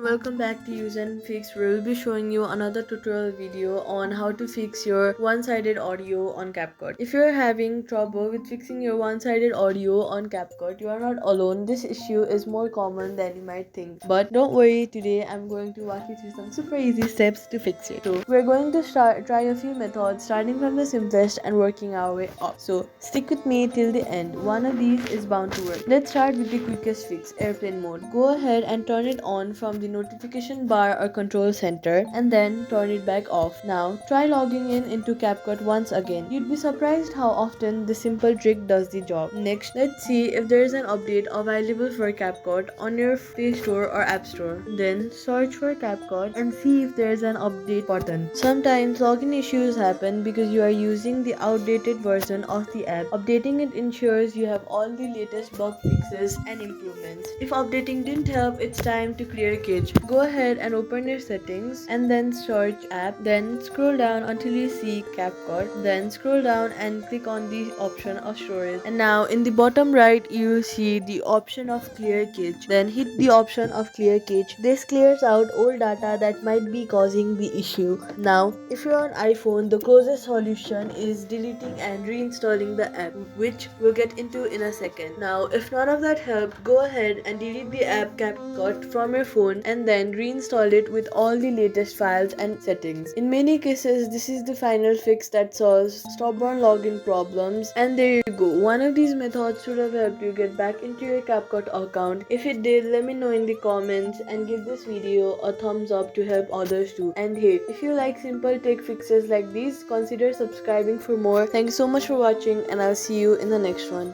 Welcome back to useNfix, where we'll be showing you another tutorial video on how to fix your one-sided audio on CapCut. If you're having trouble with fixing your one-sided audio on CapCut, you are not alone. This issue is more common than you might think. But don't worry, today I'm going to walk you through some super easy steps to fix it. So we're going to try a few methods, starting from the simplest and working our way up. So stick with me till the end. One of these is bound to work. Let's start with the quickest fix, airplane mode. Go ahead and turn it on from the notification bar or control center and then turn it back off. Now try logging in into CapCut once again. You'd be surprised how often this simple trick does the job. Next, let's see if there is an update available for CapCut on your Play Store or App Store. Then search for CapCut and see if there is an update button. Sometimes login issues happen because you are using the outdated version of the app. Updating it ensures you have all the latest bug fixes and improvements. If updating didn't help, it's time to clear cache. Go ahead and open your settings and then search app, then scroll down until you see CapCut, then scroll down and click on the option of storage. And now in the bottom right you see the option of clear cache. Then hit the option of clear cache. This clears out old data that might be causing the issue. Now if you're on iPhone, the closest solution is deleting and reinstalling the app, which we'll get into in a second. Now if none of that helped, go ahead and delete the app CapCut from your phone and then reinstall it with all the latest files and settings. In many cases, this is the final fix that solves stubborn login problems. And there you go. One of these methods should have helped you get back into your CapCut account. If it did, let me know in the comments and give this video a thumbs up to help others too. And hey, if you like simple tech fixes like these, consider subscribing for more. Thank you so much for watching and I'll see you in the next one.